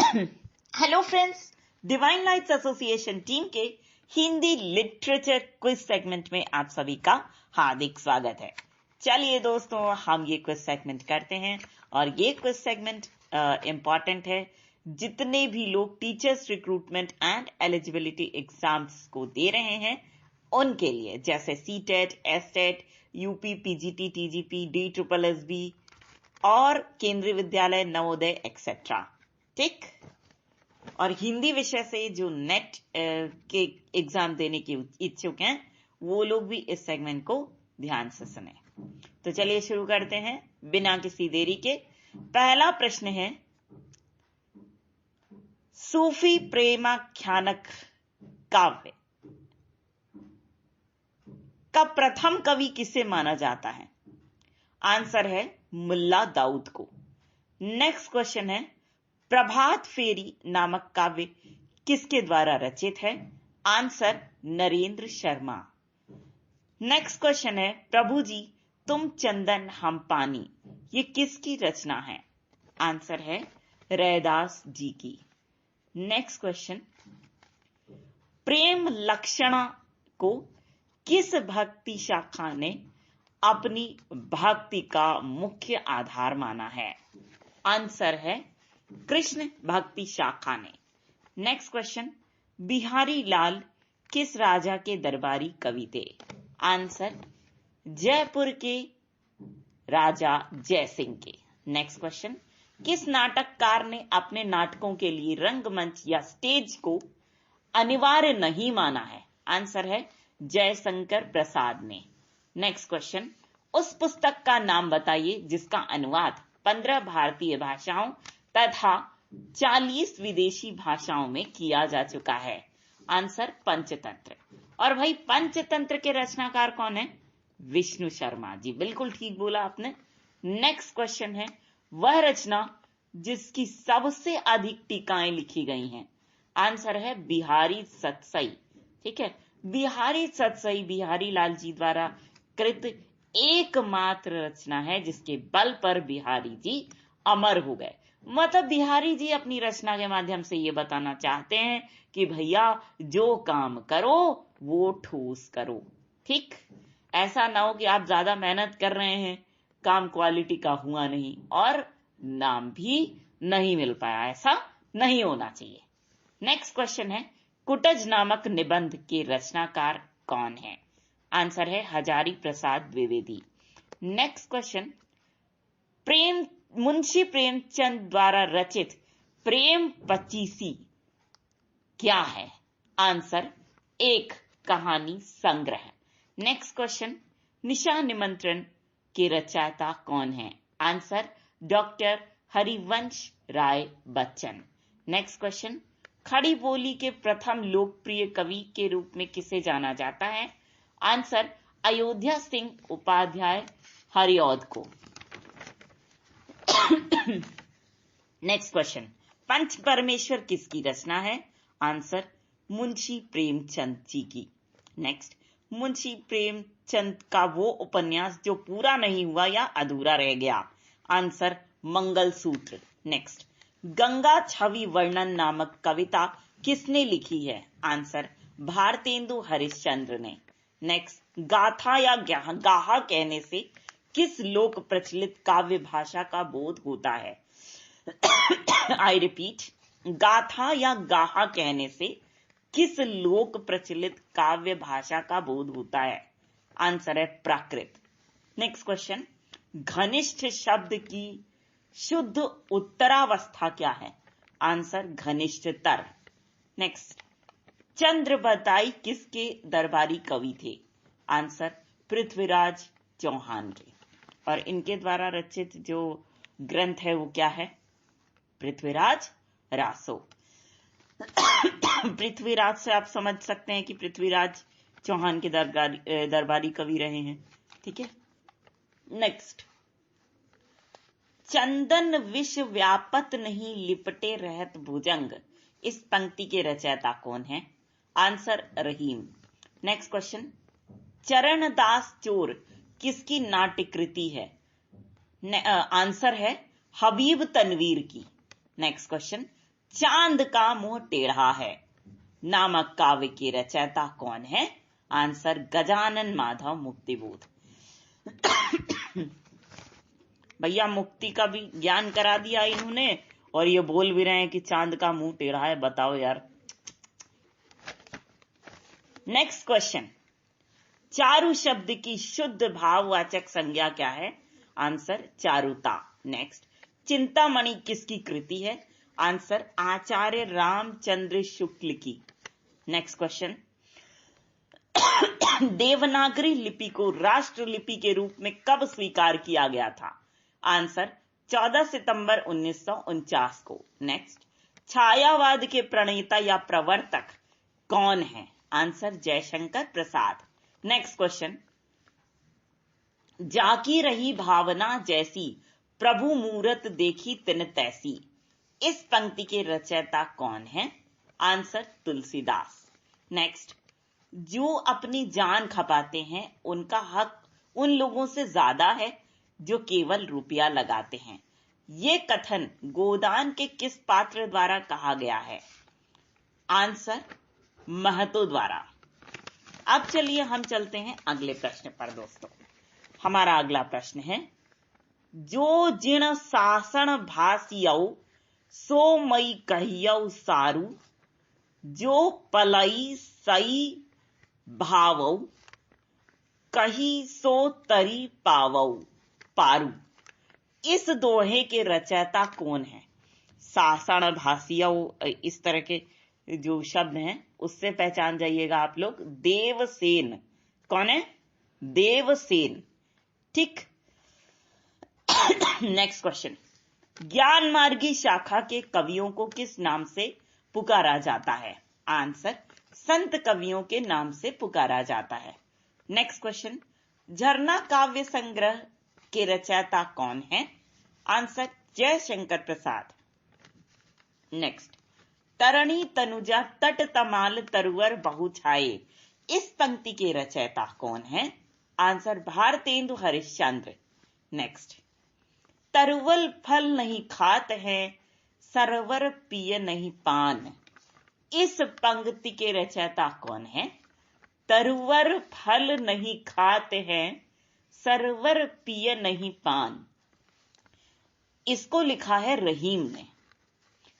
Hello friends, divine lights association team के Hindi literature quiz segment में आप सभी का हार्दिक स्वागत है। चलिए दोस्तों, हम ये क्विज सेगमेंट करते हैं और ये क्विज सेगमेंट इम्पॉर्टेंट है। जितने भी लोग teachers recruitment and eligibility exams को दे रहे हैं उनके लिए, जैसे CTET, STET, UP, PGT, TGP, DSSB और केंद्रीय विद्यालय, नवोदय एक्सेट्रा। ठीक। और हिंदी विषय से जो नेट के एग्जाम देने के इच्छुक हैं वो लोग भी इस सेगमेंट को ध्यान से सुने। तो चलिए शुरू करते हैं बिना किसी देरी के। पहला प्रश्न है, सूफी प्रेमाख्यानक काव्य का प्रथम कवि किसे माना जाता है? आंसर है मुल्ला दाऊद को। नेक्स्ट क्वेश्चन है, प्रभात फेरी नामक काव्य किसके द्वारा रचित है? Answer Narendra Sharma. Next question है, प्रभु जी तुम चंदन हम पानी, ये किसकी रचना है? आंसर है रैदास जी की। नेक्स्ट क्वेश्चन, प्रेम लक्षणा को किस भक्ति शाखा ने अपनी भक्ति का मुख्य आधार माना है? आंसर है कृष्ण भक्ति शाखा ने। नेक्स्ट क्वेश्चन, बिहारी लाल किस राजा के दरबारी कवि थे? आंसर जयपुर के राजा जयसिंह के। नेक्स्ट क्वेश्चन, किस नाटककार ने अपने नाटकों के लिए रंगमंच या स्टेज को अनिवार्य नहीं माना है? आंसर है जयशंकर प्रसाद ने। नेक्स्ट क्वेश्चन, उस पुस्तक का नाम बताइए जिसका अनुवाद 15 भारतीय भाषाओं तथा 40 विदेशी भाषाओं में किया जा चुका है? आंसर पंचतंत्र। और भाई पंचतंत्र के रचनाकार कौन है? विष्णु शर्मा जी। बिल्कुल ठीक बोला आपने। नेक्स्ट क्वेश्चन है, वह रचना जिसकी सबसे अधिक टीकाएं लिखी गई हैं? आंसर है बिहारी सतसई। ठीक है, बिहारी सतसई बिहारी लाल जी द्वारा कृत एकमात्र रचना है जिसके बल पर बिहारी जी अमर हो गए। मतलब बिहारी जी अपनी रचना के माध्यम से ये बताना चाहते हैं कि भैया जो काम करो वो ठोस करो। ठीक, ऐसा ना हो कि आप ज्यादा मेहनत कर रहे हैं, काम क्वालिटी का हुआ नहीं और नाम भी नहीं मिल पाया, ऐसा नहीं होना चाहिए। नेक्स्ट क्वेश्चन है, कुटज नामक निबंध के रचनाकार कौन है? आंसर है हजारी प्रसाद द्विवेदी। नेक्स्ट क्वेश्चन, मुंशी प्रेमचंद द्वारा रचित प्रेम पचीसी क्या है? आंसर एक कहानी संग्रह। नेक्स्ट क्वेश्चन, निशा निमंत्रण के रचयिता कौन है? Answer doctor Harivansh Rai Bachchan. Next question, खड़ी बोली के प्रथम लोकप्रिय कवि के रूप में किसे जाना जाता है? आंसर अयोध्या सिंह उपाध्याय हरिऔध को। नेक्स्ट क्वेश्चन, पंच परमेश्वर किसकी रचना है? आंसर मुंशी प्रेमचंद जी की। नेक्स्ट, मुंशी प्रेमचंद का वो उपन्यास जो पूरा नहीं हुआ या अधूरा रह गया? आंसर मंगलसूत्र। नेक्स्ट, गंगा छवि वर्णन नामक कविता किसने लिखी है? आंसर भारतेंदु हरिश्चंद्र ने। नेक्स्ट, गाथा या गाहा कहने से किस लोक प्रचलित काव्य भाषा का बोध होता है? आई रिपीट, गाथा या गाहा कहने से किस लोक प्रचलित काव्य भाषा का बोध होता है? आंसर है प्राकृत। नेक्स्ट क्वेश्चन, घनिष्ठ शब्द की शुद्ध उत्तरावस्था क्या है? आंसर घनिष्ठतर। नेक्स्ट, चंद्रबताई किसके दरबारी कवि थे? आंसर पृथ्वीराज चौहान के। और इनके द्वारा रचित जो ग्रंथ है वो क्या है? पृथ्वीराज रासो। पृथ्वीराज से आप समझ सकते हैं कि पृथ्वीराज चौहान के दरबारी कवि रहे हैं। ठीक है। नेक्स्ट, चंदन विश्व व्यापत नहीं लिपटे रहत भुजंग, इस पंक्ति के रचयिता कौन है? आंसर रहीम। नेक्स्ट क्वेश्चन, चरणदास चोर किसकी नाट्य कृति है? आंसर है हबीब तनवीर की। नेक्स्ट क्वेश्चन, चांद का मुंह टेढ़ा है नामक काव्य के रचयिता कौन है? आंसर गजानन माधव मुक्तिबोध। भैया मुक्ति का भी ज्ञान करा दिया इन्होंने और ये बोल भी रहे हैं कि चांद का मुंह टेढ़ा है। बताओ यार। नेक्स्ट क्वेश्चन, चारु शब्द की शुद्ध भाववाचक संज्ञा क्या है? आंसर चारुता। नेक्स्ट, चिंतामणि किसकी कृति है? आंसर आचार्य रामचंद्र शुक्ल की। नेक्स्ट क्वेश्चन, देवनागरी लिपि को राष्ट्रलिपि के रूप में कब स्वीकार किया गया था? आंसर 14 सितंबर 1949 को। नेक्स्ट, छायावाद के प्रणेता या प्रवर्तक कौन है? Answer Jaishankar Prasad. Next question, जाकी रही भावना जैसी प्रभु मूरत देखी तिन तैसी, इस पंक्ति के रचयिता कौन है? आंसर तुलसीदास। नेक्स्ट, जो अपनी जान खपाते हैं उनका हक उन लोगों से ज्यादा है जो केवल रुपया लगाते हैं, ये कथन गोदान के किस पात्र द्वारा कहा गया है? आंसर महतो द्वारा। अब चलिए हम चलते हैं अगले प्रश्न पर दोस्तों। हमारा अगला प्रश्न है, जो जिण सासन भासियौ सो मई कहियौ सारू, जो पलई सई भावौ कही सो तरी पावौ पारू, इस दोहे के रचयिता कौन है? सासन भासियौ, इस तरह के जो शब्द हैं उससे पहचान जाइएगा आप लोग। देवसेन, कौन है? देवसेन। ठीक। नेक्स्ट क्वेश्चन, ज्ञान मार्गी शाखा के कवियों को किस नाम से पुकारा जाता है? आंसर संत कवियों के नाम से पुकारा जाता है। नेक्स्ट क्वेश्चन, झरना काव्य संग्रह के रचयिता कौन है? आंसर जयशंकर प्रसाद। नेक्स्ट, तरणी तनुजा तट तमाल तरुवर बहु छाए, इस पंक्ति के रचयिता कौन है? आंसर भारतेंदु हरिश्चंद्र। नेक्स्ट, तरुवल फल नहीं खात है सरवर पिय नहीं पान, इस पंक्ति के रचयिता कौन है? तरुवर फल नहीं खाते हैं सरवर पिय नहीं पान, इसको लिखा है रहीम ने।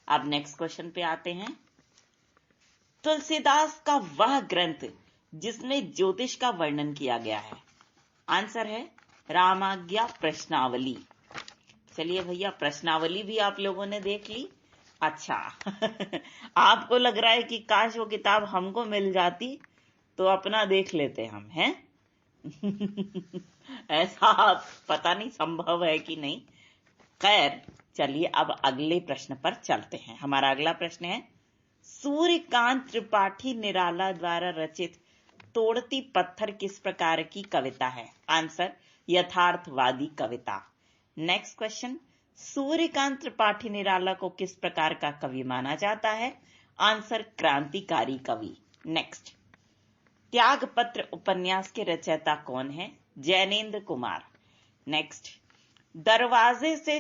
अब नेक्स्ट क्वेश्चन पे आते हैं। तुलसीदास का वह ग्रंथ जिसमें ज्योतिष का वर्णन किया गया है? आंसर है रामाज्ञा प्रश्नावली। चलिए भैया, प्रश्नावली भी आप लोगों ने देख ली। अच्छा आपको लग रहा है कि काश वो किताब हमको मिल जाती तो अपना देख लेते हम, हैं? ऐसा पता नहीं संभव है कि नहीं। खैर चलिए अब अगले प्रश्न पर चलते हैं। हमारा अगला प्रश्न है, सूर्यकांत त्रिपाठी निराला द्वारा रचित तोड़ती पत्थर किस प्रकार की कविता है? आंसर यथार्थवादी कविता। नेक्स्ट क्वेश्चन, सूर्यकांत त्रिपाठी निराला को किस प्रकार का कवि माना जाता है? आंसर क्रांतिकारी कवि। नेक्स्ट, त्यागपत्र उपन्यास के रचयिता कौन है? जैनेन्द्र कुमार। नेक्स्ट, दरवाजे से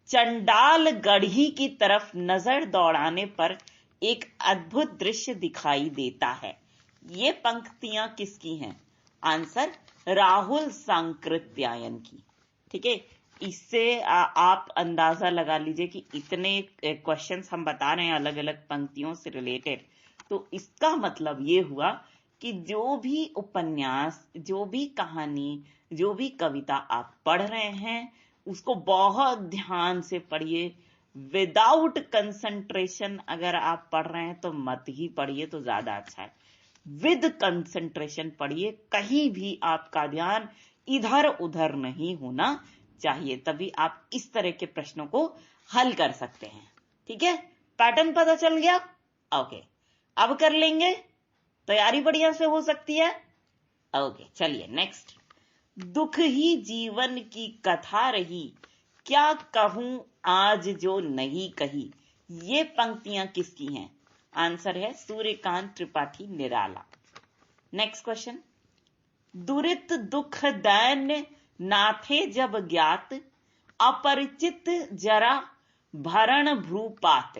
चंडाल गढ़ी की तरफ नजर दौड़ाने पर एक अद्भुत दृश्य दिखाई देता है, ये पंक्तियां किसकी हैं? आंसर राहुल सांकृत्यायन की। ठीक है, इससे आप अंदाजा लगा लीजिए कि इतने क्वेश्चंस हम बता रहे हैं अलग अलग पंक्तियों से रिलेटेड, तो इसका मतलब ये हुआ कि जो भी उपन्यास, जो भी कहानी, जो भी कविता आप पढ़ रहे हैं उसको बहुत ध्यान से पढ़िए। विदाउट कंसंट्रेशन अगर आप पढ़ रहे हैं तो मत ही पढ़िए, तो ज्यादा अच्छा है। विद कंसंट्रेशन पढ़िए, कहीं भी आपका ध्यान इधर उधर नहीं होना चाहिए, तभी आप इस तरह के प्रश्नों को हल कर सकते हैं। ठीक है, पैटर्न पता चल गया? ओके, अब कर लेंगे, तैयारी बढ़िया से हो सकती है। ओके चलिए नेक्स्ट, दुख ही जीवन की कथा रही, क्या कहूं आज जो नहीं कही, ये पंक्तियां किसकी हैं? आंसर है सूर्यकांत त्रिपाठी निराला। नेक्स्ट क्वेश्चन, दुरित दुख दैन्य नाथे जब ज्ञात, अपरिचित जरा भरण भ्रूपात।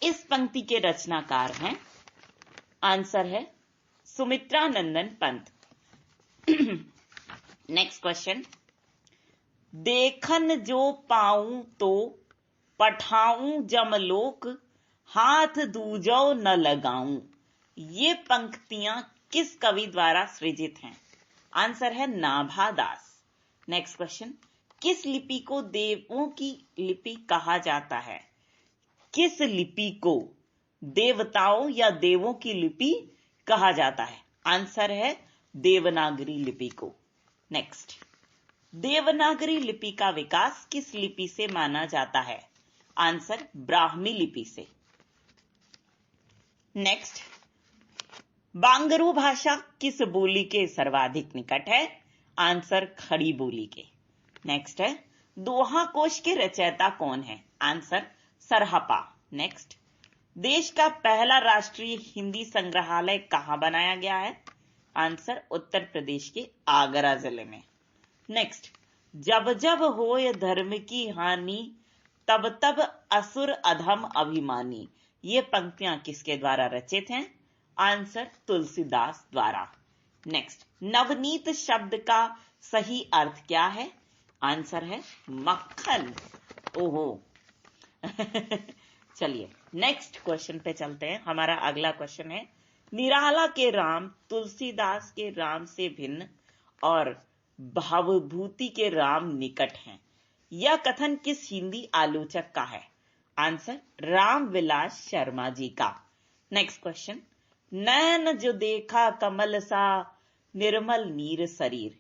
इस पंक्ति के रचनाकार हैं, आंसर है सुमित्रा नंदन पंत। नेक्स्ट क्वेश्चन, देखन जो पाऊं तो पठाऊं जमलोक, हाथ दूजो न लगाऊं। ये पंक्तियां किस कवि द्वारा सृजित हैं? आंसर है नाभादास। नेक्स्ट क्वेश्चन, किस लिपि को देवों की लिपि कहा जाता है? किस लिपि को देवताओं या देवों की लिपि कहा जाता है? आंसर है देवनागरी लिपि को। नेक्स्ट, देवनागरी लिपि का विकास किस लिपि से माना जाता है? आंसर ब्राह्मी लिपि से। नेक्स्ट, बांगरू भाषा किस बोली के सर्वाधिक निकट है? आंसर खड़ी बोली के। नेक्स्ट है, दोहा कोश के रचयिता कौन है? आंसर सरहपा। नेक्स्ट, देश का पहला राष्ट्रीय हिंदी संग्रहालय कहां बनाया गया है? आंसर उत्तर प्रदेश के आगरा जिले में। नेक्स्ट, जब जब होय धर्म की हानि, तब तब असुर अधम अभिमानी। ये पंक्तियां किसके द्वारा रचित हैं? आंसर तुलसीदास द्वारा। नेक्स्ट, नवनीत शब्द का सही अर्थ क्या है? आंसर है मक्खन। ओहो चलिए नेक्स्ट क्वेश्चन पे चलते हैं। हमारा अगला क्वेश्चन है, निराला के राम तुलसीदास के राम से भिन्न और भावभूति के राम निकट हैं। यह कथन किस हिंदी आलोचक का है? आंसर रामविलास शर्मा जी का। नेक्स्ट क्वेश्चन, नैन जो देखा कमल सा, निर्मल नीर शरीर।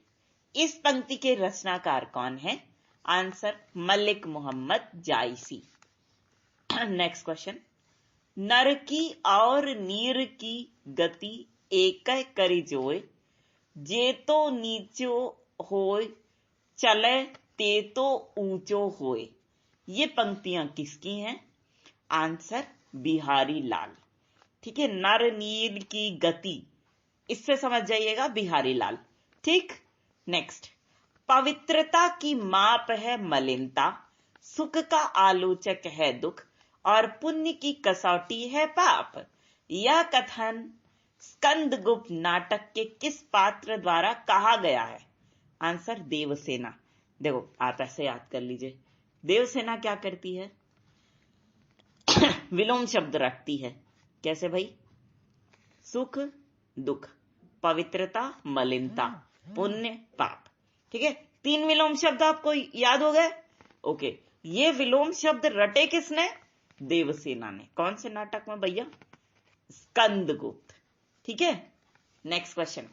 इस पंक्ति के रचनाकार कौन है? आंसर मलिक मोहम्मद जायसी। नेक्स्ट क्वेश्चन, नर की और नीर की गति एक करी जोय, जे तो नीचो होय, चले ते तो ऊंचो होय। ये पंक्तियां किसकी हैं? आंसर बिहारी लाल। ठीक है, नर नीर की गति, इससे समझ जाइएगा बिहारी लाल। ठीक। नेक्स्ट, पवित्रता की माप है मलिनता, सुख का आलोचक है दुख, और पुण्य की कसौटी है पाप। यह कथन स्कंदगुप्त नाटक के किस पात्र द्वारा कहा गया है? आंसर देवसेना। देखो आप ऐसे याद कर लीजिए, देवसेना क्या करती है? विलोम शब्द रखती है। कैसे भाई? सुख दुख, पवित्रता मलिनता, पुण्य पाप। ठीक है, 3 विलोम शब्द आपको याद हो गए? ओके, ये विलोम शब्द रटे किसने? देवसेना ने। कौन से नाटक में भैया? स्कंदगुप्त। ठीक है। नेक्स्ट क्वेश्चन,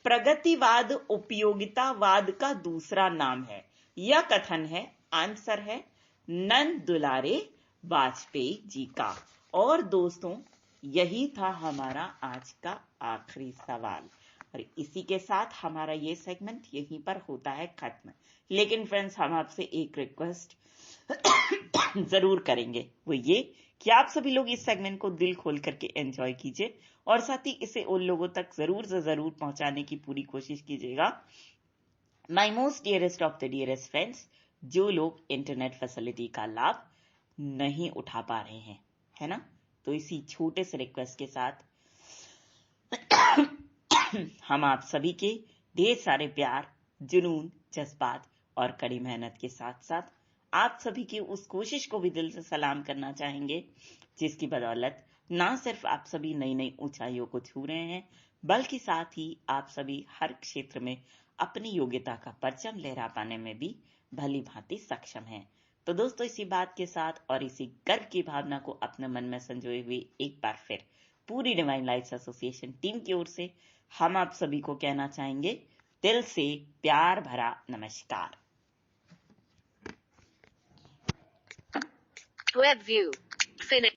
प्रगतिवाद उपयोगितावाद का दूसरा नाम है। यह कथन है? आंसर है नंद दुलारे वाजपेयी जी का। और दोस्तों, यही था हमारा आज का आखिरी सवाल, और इसी के साथ हमारा ये सेगमेंट यहीं पर होता है खत्म। लेकिन फ्रेंड्स, हम आपसे एक रिक्वेस्ट जरूर करेंगे, वो ये कि आप सभी लोग इस सेगमेंट को दिल खोल करके एंजॉय कीजिए, और साथ ही इसे उन लोगों तक जरूर से जरूर पहुंचाने की पूरी कोशिश कीजिएगा, my most dearest of the dearest friends, जो लोग इंटरनेट फैसिलिटी का लाभ नहीं उठा पा रहे हैं, है ना। तो इसी छोटे से रिक्वेस्ट के साथ हम आप सभी के ढेर सारे प्यार, जुनून, जज्बात और कड़ी मेहनत के साथ साथ आप सभी की उस कोशिश को भी दिल से सलाम करना चाहेंगे, जिसकी बदौलत ना सिर्फ आप सभी नई नई ऊंचाइयों को छू रहे हैं, बल्कि साथ ही आप सभी हर क्षेत्र में अपनी योग्यता का परचम लहरा पाने में भी भली भांति सक्षम हैं। तो दोस्तों, इसी बात के साथ और इसी गर्व की भावना को अपने मन में संजोए हुए एक बार फिर पूरी डिवाइन लाइट्स एसोसिएशन टीम की ओर से हम आप सभी को कहना चाहेंगे दिल से प्यार भरा नमस्कार। Web view finish.